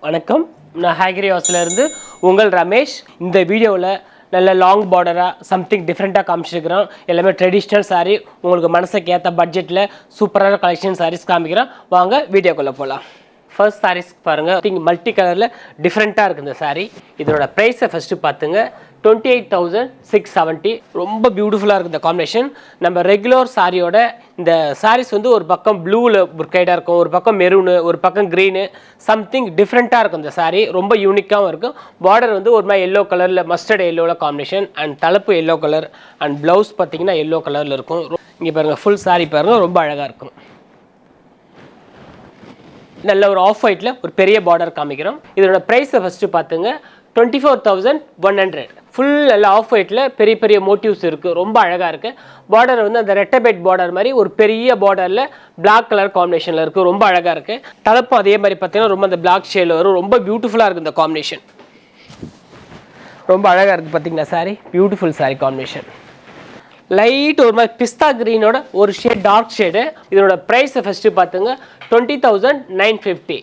வணக்கம், நான் ஹேகிரி ஹவுஸ்ல இருந்து உங்கள் ரமேஷ். இந்த வீடியோவில் நல்ல லாங் பார்டராக சம்திங் டிஃப்ரெண்ட்டாக காமிச்சிருக்கிறோம். எல்லாமே ட்ரெடிஷ்னல் சாரீ, உங்களுக்கு மனசுக்கு ஏற்ற பட்ஜெட்டில் சூப்பரான கலெக்ஷன் சாரீஸ் காமிக்கிறோம். வாங்க வீடியோக்குள்ளே போகலாம். ஃபர்ஸ்ட் சாரீஸ் பாருங்கள், மல்டி கலரில் டிஃப்ரெண்ட்டாக இருக்குது இந்த சாரீ. இதோட ப்ரைஸை ஃபஸ்ட்டு பார்த்துங்க, 28,670. ரொம்ப பியூட்டிஃபுல்லாக இருக்குது இந்த காம்பினேஷன். நம்ம ரெகுலர் சாரியோட இந்த சாரீஸ் வந்து ஒரு பக்கம் ப்ளூவில் புர்கைடாக இருக்கும், ஒரு பக்கம் மெரூனு, ஒரு பக்கம் க்ரீனு, சம்திங் டிஃப்ரெண்ட்டாக இருக்கும் இந்த சாரீ. ரொம்ப யூனிக்காகவும் இருக்கும். பார்டர் வந்து ஒரு மாதிரி எல்லோ கலரில், மஸ்டர்ட் எல்லோவில் காம்பினேஷன். அண்ட் தலைப்பு எல்லோ கலர், அண்ட் ப்ளவுஸ் பார்த்தீங்கன்னா எல்லோ கலரில் இருக்கும். இங்கே பாருங்கள், ஃபுல் சாரீ பாருங்கள், ரொம்ப அழகாக இருக்கும். நல்ல ஒரு ஆஃப் ஒயிட்டில் ஒரு பெரிய பார்டர் காமிக்கிறோம். இதோட ப்ரைஸை ஃபஸ்ட்டு பார்த்துங்க, 24,100. ஃபுல் எல்லாம் ஆஃப் ஒயிட்டில் பெரிய பெரிய மோட்டிவ்ஸ் இருக்குது, ரொம்ப அழகாக இருக்குது. பார்டர் வந்து அந்த ரெட்டபெட் பார்டர் மாதிரி ஒரு பெரிய பார்டரில் பிளாக் கலர் காம்பினேஷனில் இருக்குது, ரொம்ப அழகாக இருக்குது. தலைப்பும் அதே மாதிரி பார்த்தீங்கன்னா ரொம்ப அந்த பிளாக் ஷேடில் வரும், ரொம்ப பியூட்டிஃபுல்லாக இருக்குது இந்த காம்பினேஷன். ரொம்ப அழகாக இருக்குது பார்த்தீங்களா sorry, beautiful sorry combination. Light ஒரு மாதிரி பிஸ்தா க்ரீனோட ஒரு ஷேட் டார்க் ஷேடு. இதோட ப்ரைஸை ஃபஸ்ட்டு பார்த்துங்க, 20,950.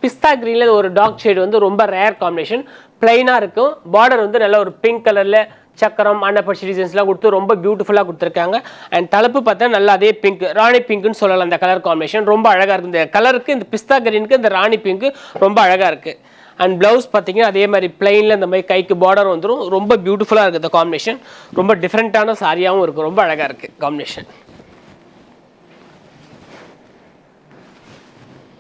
பிஸ்தா க்ரீனில் ஒரு டார்க் ஷேடு வந்து ரொம்ப ரேர் காம்பினேஷன், பிளைனாக இருக்கும். பார்டர் வந்து நல்ல ஒரு பிங்க் கலரில் சக்கரம் அன்னப்பட்சி டிசைன்ஸ்லாம் கொடுத்து ரொம்ப பியூட்டிஃபுல்லாக கொடுத்துருக்காங்க. அண்ட் தலைப்பு பார்த்தா நல்லா அதே பிங்க், ராணி பிங்க்குன்னு சொல்லலாம். அந்த கலர் காம்பினேஷன் ரொம்ப அழகாக இருக்குது. இந்த கலருக்கு, இந்த பிஸ்தா க்ரீனுக்கு இந்த ராணி பிங்க்கு ரொம்ப அழகாக இருக்குது. அண்ட் ப்ளவுஸ் பார்த்தீங்கன்னா அதே மாதிரி பிளைனில் இந்த மாதிரி கைக்கு பார்டர் வந்துடும், ரொம்ப பியூட்டிஃபுல்லாக இருக்குது இந்த காம்பினேஷன். ரொம்ப டிஃப்ரெண்ட்டான சாரியாகவும் இருக்குது, ரொம்ப அழகாக இருக்குது காம்பினேஷன்.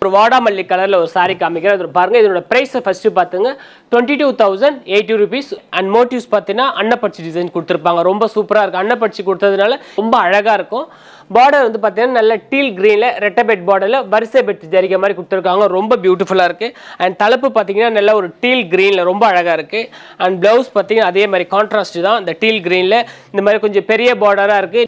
ஒரு வாடாமல்லி கலரில் ஒரு சாரி காமிக்கிறேன், அது பாருங்கள். இதோட ப்ரைஸை ஃபஸ்ட்டு பார்த்துங்க, 22,080 rupees. அண்ட் மோட்டிவ்ஸ் பார்த்தீங்கன்னா அன்னப்பட்சி டிசைன் கொடுத்துருப்பாங்க, ரொம்ப சூப்பராக இருக்குது. அன்னப்பட்சி கொடுத்ததுனால ரொம்ப அழகாக இருக்கும். பார்டர் வந்து பார்த்தீங்கன்னா நல்ல டீல் க்ரீனில் ரெட்டபெட் பார்டரில் வரிசை பெட் ஜரிகை மாதிரி கொடுத்துருக்காங்க, ரொம்ப பியூட்டிஃபுல்லாக இருக்குது. அண்ட் தலைப்பு பார்த்தீங்கன்னா நல்ல ஒரு டீல் க்ரீனில் ரொம்ப அழகாக இருக்குது. அண்ட் ப்ளவுஸ் பார்த்தீங்கன்னா அதே மாதிரி கான்ட்ராஸ்ட் தான், இந்த டீல் க்ரீனில் இந்த மாதிரி கொஞ்சம் பெரிய பார்டராக இருக்குது.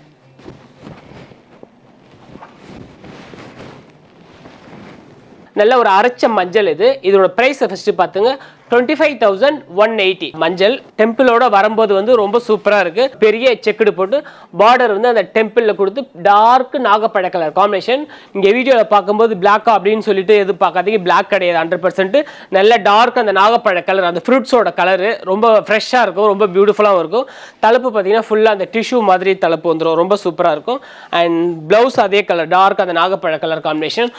நல்ல ஒரு அரைச்ச மஞ்சள் இது. இதோட ப்ரைஸை ஃபஸ்ட்டு பார்த்துங்க, 25,180. மஞ்சள் டெம்பிளோட வரும்போது வந்து ரொம்ப சூப்பராக இருக்குது. பெரிய செக்குடு போட்டு பார்டர் வந்து அந்த டெம்பிளில் கொடுத்து டார்க் நாகப்பழ கலர் காம்பினேஷன். இங்கே வீடியோவில் பார்க்கும்போது பிளாக்கா அப்படின்னு சொல்லிட்டு எது பார்க்காதீங்க, பிளாக் கிடையாது, 100%. நல்ல டார்க் அந்த நாகப்பழ கலர், அந்த ஃப்ரூட்ஸோட கலரு ரொம்ப ஃப்ரெஷ்ஷாக இருக்கும், ரொம்ப பியூட்டிஃபுல்லாகவும் இருக்கும். தலைப்பு பார்த்தீங்கன்னா ஃபுல்லாக அந்த டிஷ்யூ மாதிரி தலைப்பு வந்துடும், ரொம்ப சூப்பராக இருக்கும். அண்ட் ப்ளவுஸ் அதே கலர், டார்க் அந்த நாகப்பழ கலர் காம்பினேஷன்.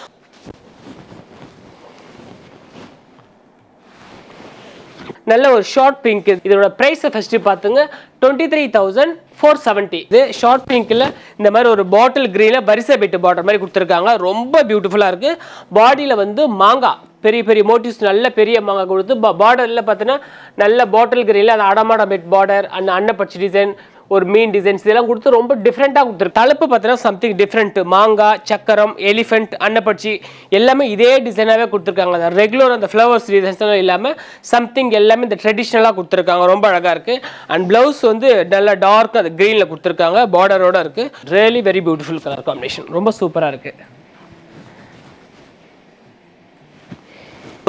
நல்ல ஒரு ஷார்ட் பிங்க். இதோட ப்ரைஸை ஃபஸ்ட்டு பார்த்துங்க, 23,470. இது ஷார்ட் பிங்க்கில் இந்த மாதிரி ஒரு பாட்டில் க்ரீனில் வரிசை பெட்டு பார்டர் மாதிரி கொடுத்துருக்காங்க, ரொம்ப பியூட்டிஃபுல்லாக இருக்குது. பாடியில் வந்து மாங்காய் பெரிய பெரிய மோட்டிவ்ஸ், நல்ல பெரிய மாங்காய் கொடுத்து பார்டரில் பார்த்தீங்கன்னா நல்ல பாட்டில் க்ரீனில் அந்த அடமாட பெட் பார்டர், அந்த அன்னப்பட்சி டிசைன், ஒரு மீன் டிசைன்ஸ் இதெல்லாம் கொடுத்து ரொம்ப டிஃப்ரெண்ட்டாக கொடுத்துருக்கு. தலைப்பு பார்த்தீங்கன்னா சம்திங் டிஃப்ரெண்ட், மாங்காய், சக்கரம், எலிஃபென்ட், அன்னப்பட்சி எல்லாமே இதே டிசைனாகவே கொடுத்துருக்காங்க. அந்த ரெகுலர் அந்த ஃப்ளவர்ஸ் டிசைன்ஸ்லாம் இல்லாமல் சம்திங் எல்லாமே இந்த ட்ரெடிஷ்னலாக கொடுத்துருக்காங்க, ரொம்ப அழகாக இருக்குது. அண்ட் ப்ளவுஸ் வந்து நல்லா டார்க் அந்த க்ரீனில் கொடுத்துருக்காங்க, பார்டரோட இருக்குது. Really very beautiful colour combination, ரொம்ப சூப்பராக இருக்குது.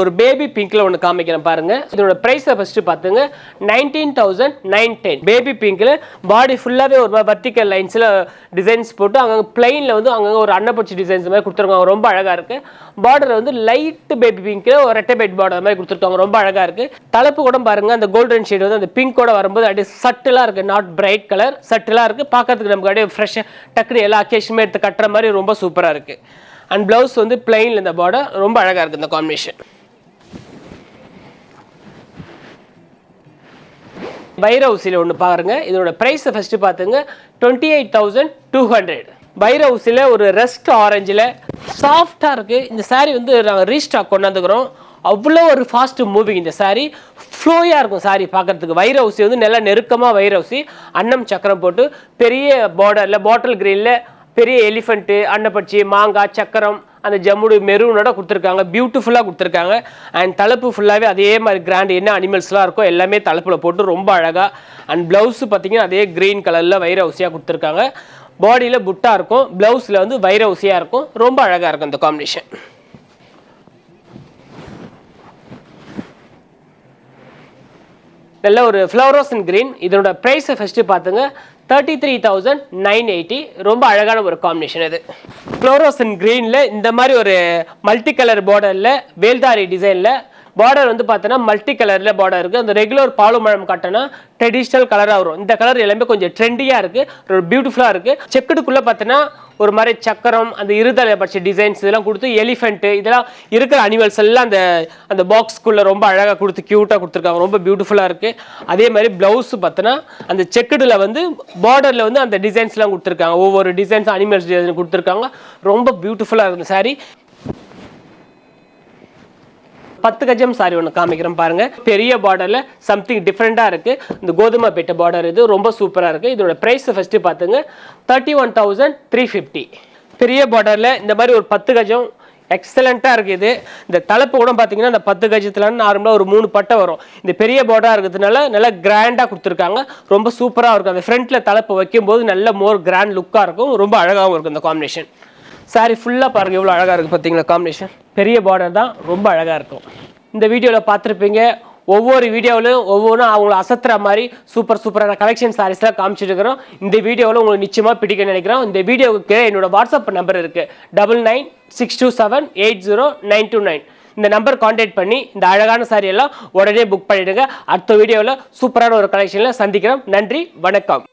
ஒரு பேபி பிங்க்ல ஒன்று காமிக்கிறேன் பாருங்க. இதோட ப்ரைஸை ஃபர்ஸ்ட் பார்த்துங்க, 19,910. பேபி பிங்க்ல பாடி ஃபுல்லாகவே ஒரு வர்டிக்கல் லைன்ஸில் டிசைன்ஸ் போட்டு அங்கங்கே பிளைனில் வந்து அங்கங்கே ஒரு அன்னப்பட்சி டிசைன்ஸ் மாதிரி கொடுத்துருக்காங்க, ரொம்ப அழகாக இருக்குது. பார்டர் வந்து லைட் பேபி பிங்க்கில் ஒரு ரெட்டபெட் பார்டர் மாதிரி கொடுத்துருக்காங்க, ரொம்ப அழகாக இருக்குது. தலைப்பு கூட பாருங்கள், அந்த கோல்டன் ஷேட் வந்து அந்த பிங்கோட வரும்போது அப்படியே சட்டிலாக இருக்குது, நாட் பிரைட் கலர், சட்டிலாக இருக்குது. பார்க்கறதுக்கு நமக்கு அப்படியே ஃப்ரெஷ்ஷாக டக்குனு எல்லா அக்கேஷனுமே எடுத்து கட்டுற மாதிரி ரொம்ப சூப்பராக இருக்குது. அண்ட் ப்ளவுஸ் வந்து பிளைனில் இந்த பார்டர் ரொம்ப அழகாக இருக்குது இந்த காம்பினேஷன். வைரவுசியில் ஒன்று பாருங்க. இதோட ப்ரைஸை ஃபஸ்ட்டு பார்த்துங்க, 28,200. வைரவுசியில் ஒரு ரெஸ்ட் ஆரஞ்சில் சாஃப்டாக இருக்குது. இந்த சாரீ வந்து நாங்கள் ரீஸ்டாக் கொண்டாந்துக்கிறோம், அவ்வளோ ஒரு ஃபாஸ்ட் மூவிங் இந்த சாரீ. ஃப்ளோயாக இருக்கும் சாரீ பார்க்குறதுக்கு. வைரவுசி வந்து நல்லா நெருக்கமாக வைரவுசி, அன்னம் சக்கரம் போட்டு பெரிய பார்டரில் பாட்டில் க்ரீனில் பெரிய எலிஃபெண்ட்டு, அன்னப்பட்சி, மாங்காய், சக்கரம், அந்த ஜம்முடு மெரூனோட கொடுத்துருக்காங்க, பியூட்டிஃபுல்லாக கொடுத்துருக்காங்க. அண்ட் தலைப்பு ஃபுல்லாகவே அதே மாதிரி கிராண்ட் என்ன அனிமல்ஸ்லாம் இருக்கோ எல்லாமே தலைப்பில் போட்டு ரொம்ப அழகாக. அண்ட் ப்ளவுஸு பார்த்தீங்கன்னா அதே க்ரீன் கலரில் வைரவுசியாக கொடுத்துருக்காங்க. பாடியில் புட்டா இருக்கும், ப்ளவுஸில் வந்து வைரவுசியாக இருக்கும், ரொம்ப அழகாக இருக்கும் இந்த காம்பினேஷன். நல்ல ஒரு ஃப்ளவரோசன் கிரீன். இதனோட ப்ரைஸை ஃபஸ்ட்டு பார்த்துங்க, 33,980. ரொம்ப அழகான ஒரு காம்பினேஷன் இது. ஃப்ளோரோசன் கிரீனில் இந்த மாதிரி ஒரு மல்டி கலர் பார்டரில் வேல்தாரி டிசைனில் பார்டர் வந்து பார்த்தோன்னா மல்டி கலரில் பார்டர் இருக்குது. அந்த ரெகுலர் பாலுமழம் காட்டனா ட்ரெடிஷ்னல் கலராக வரும். இந்த கலர் எல்லாமே கொஞ்சம் ட்ரெண்டியாக இருக்குது, ஒரு பியூட்டிஃபுல்லாக இருக்குது. செக்குடுக்குள்ளே பார்த்தோன்னா ஒரு மாதிரி சக்கரம், அந்த இருதலை பட்ச டிசைன்ஸ் இதெல்லாம் கொடுத்து எலிஃபென்ட் இதெல்லாம் இருக்கிற அனிமல்ஸ் எல்லாம் அந்த பாக்ஸ்க்குள்ளே ரொம்ப அழகாக கொடுத்து க்யூட்டாக கொடுத்துருக்காங்க. ரொம்ப பியூட்டிஃபுல்லாக இருக்குது. அதே மாதிரி ப்ளவுஸ் பார்த்தோன்னா அந்த செக்குடில் வந்து பார்டரில் வந்து அந்த டிசைன்ஸ்லாம் கொடுத்துருக்காங்க. ஒவ்வொரு டிசைன்ஸ் அனிமல்ஸ் டிசைன் கொடுத்துருக்காங்க. ரொம்ப பியூட்டிஃபுல்லாக இருக்குது சாரி. 10 கஜம் சாரி ஒன்று காமிக்கிறேன் பாருங்க. பெரிய பார்டர்ல சம்திங் டிஃப்ரெண்டா இருக்கு. இந்த கோதுமை பெட்ட பார்டர் இது ரொம்ப சூப்பரா இருக்கு. இதோட பிரைஸ் ஃபர்ஸ்ட் பாத்துங்க 31,350. பெரிய பார்டர்ல இந்த மாதிரி ஒரு 10 கஜம் எக்ஸலண்டா இருக்கு. இது இந்த தலைப்பு கூட பாத்தீங்கன்னா இந்த 10 கஜத்துல நார்மலா ஒரு 3 பட்டை வரும். இந்த பெரிய பார்டரா இருக்கிறதுனால நல்லா கிராண்டா கொடுத்துருக்காங்க. ரொம்ப சூப்பரா இருக்கும். அந்த ஃப்ரண்ட்ல தலைப்பு வைக்கும் போது நல்ல மோர் கிராண்ட் லுக்கா இருக்கும். ரொம்ப அழகாகவும் இருக்கும் இந்த காம்பினேஷன். சாரி ஃபுல்லாக பாருங்கள் எவ்வளோ அழகாக இருக்குது பார்த்தீங்களா காம்பினேஷன். பெரிய பார்டர் தான், ரொம்ப அழகாக இருக்கும். இந்த வீடியோவில் பார்த்துருப்பீங்க. ஒவ்வொரு வீடியோவிலும் ஒவ்வொன்றும் அவங்கள அசத்துற மாதிரி சூப்பரான கலெக்ஷன் சாரீஸ்லாம் காமிச்சிட்டு இருக்கிறோம். இந்த வீடியோவில் உங்களுக்கு நிச்சயமாக பிடிக்கும்னு நினைக்கிறோம். இந்த வீடியோவுக்கு என்னோட வாட்ஸ்அப் நம்பர் இருக்குது 9962780929. இந்த நம்பர் கான்டாக்ட் பண்ணி இந்த அழகான சாரி எல்லாம் உடனே புக் பண்ணிவிடுங்க. அடுத்த வீடியோவில் சூப்பரான ஒரு கலெக்ஷனில் சந்திக்கிறோம். நன்றி, வணக்கம்.